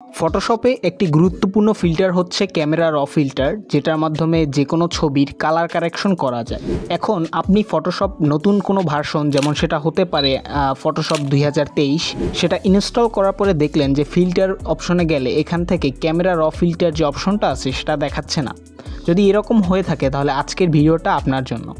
ফটোশপে একটি গুরুত্বপূর্ণ ফিল্টার হচ্ছে ক্যামেরা র ফিল্টার, যেটার মাধ্যমে যে কোনো ছবির কালার কারেকশন করা যায়। এখন আপনি ফটোশপ নতুন কোনো ভার্সন, যেমন সেটা হতে পারে ফটোশপ 2023, সেটা ইনস্টল করার পরে দেখলেন যে ফিল্টার অপশনে গেলে এখান থেকে ক্যামেরা র ফিল্টার যে অপশনটা আছে সেটা দেখাচ্ছে না। যদি এরকম হয়ে থাকে তাহলে আজকের ভিডিওটা আপনার জন্য।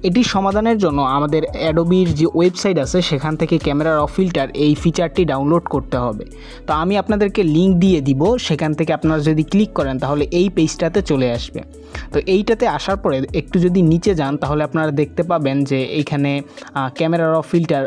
এটি সমাধানের জন্য আমাদের অ্যাডোবির যে ওয়েবসাইট আছে সেখান থেকে ক্যামেরা র ফিল্টার এই ফিচারটি ডাউনলোড করতে হবে। তো আমি আপনাদেরকে লিঙ্ক দিয়ে দিব, সেখান থেকে আপনারা যদি ক্লিক করেন তাহলে এই পেজটাতে চলে আসবে। তো এইটাতে আসার পরে একটু যদি নিচে যান তাহলে আপনারা দেখতে পাবেন যে এইখানে ক্যামেরা র ফিল্টার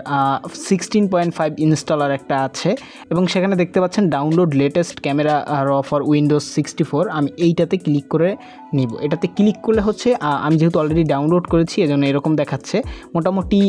16.5 ইনস্টলার একটা আছে এবং সেখানে দেখতে পাচ্ছেন ডাউনলোড লেটেস্ট ক্যামেরা র ফর উইন্ডোজ 64। আমি এইটাতে ক্লিক করে নিব। এটাতে ক্লিক করলে হচ্ছে আমি যেহেতু অলরেডি ডাউনলোড করেছি এজন্য এরকম দেখাচ্ছে। মোটামুটি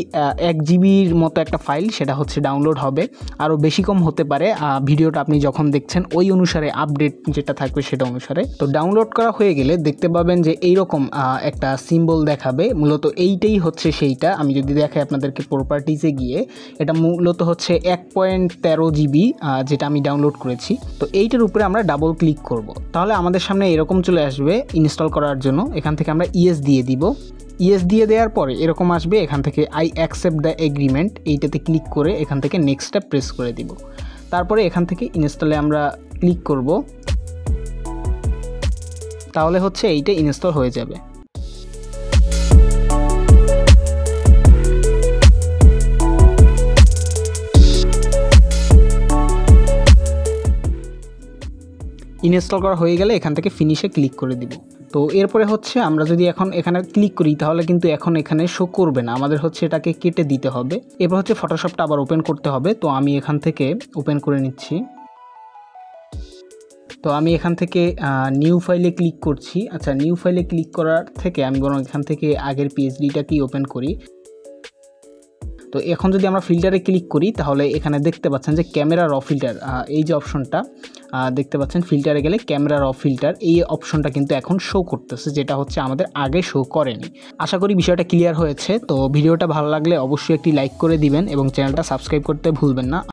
1 জিবির মতো একটা ফাইল, সেটা হচ্ছে ডাউনলোড হবে। আরও বেশি কম হতে পারে, ভিডিওটা আপনি যখন দেখছেন ওই অনুসারে আপডেট যেটা থাকবে সেটা অনুসারে। তো ডাউনলোড করা হয়ে গেলে দেখতে পাবেন যে এইরকম একটা সিম্বল দেখাবে। মূলত এইটাই হচ্ছে সেইটা। আমি যদি দেখাই আপনাদেরকে প্রপার্টিজে গিয়ে, এটা মূলত হচ্ছে 1.13 জিবি যেটা আমি ডাউনলোড করেছি। তো এইটার উপরে আমরা ডাবল ক্লিক করব। তাহলে আমাদের সামনে এরকম চলে আসবে ইনস্টল করার জন্য। এখান থেকে আমরা ইয়েস দিয়ে দিব। ইয়েস দিয়ে দেওয়ার পরে এরকম আসবে, এখান থেকে আই অ্যাকসেপ্ট দ্য এগ্রিমেন্ট এইটাতে ক্লিক করে এখান থেকে নেক্সটটা প্রেস করে দিব। তারপরে এখান থেকে ইনস্টলে আমরা ক্লিক করব। তাহলে হচ্ছে এইটা ইনস্টল হয়ে যাবে। ইনস্টল করা হয়ে গেলে এখান থেকে ফিনিশে ক্লিক করে দিব। তো এরপরে হচ্ছে আমরা যদি এখন এখানে ক্লিক করি তাহলে কিন্তু এখন এখানে শো করবে না, আমাদের হচ্ছে এটাকে কেটে দিতে হবে। এরপর হচ্ছে ফটোশপটা আবার ওপেন করতে হবে। তো আমি এখান থেকে ওপেন করে নিচ্ছি। তো আমি এখান থেকে নিউ ফাইলে ক্লিক করছি। আচ্ছা, নিউ ফাইলে ক্লিক করার থেকে আমি বরং এখান থেকে আগের পিএইচডিটাকেই ওপেন করি। তো এখন যদি আমরা ফিল্টারে ক্লিক করি তাহলে এখানে দেখতে পাচ্ছেন যে ক্যামেরা র ফিল্টার, এই যে অপশনটা দেখতে পাচ্ছেন, ফিল্টারে গেলে ক্যামেরা র ফিল্টার এই অপশনটা কিন্তু এখন শো করতেছে, যেটা হচ্ছে আমাদের আগে শো করেনি। আশা করি বিষয়টা ক্লিয়ার হয়েছে। তো ভিডিওটা ভালো লাগলে অবশ্যই একটি লাইক করে দিবেন এবং চ্যানেলটা সাবস্ক্রাইব করতে ভুলবেন না।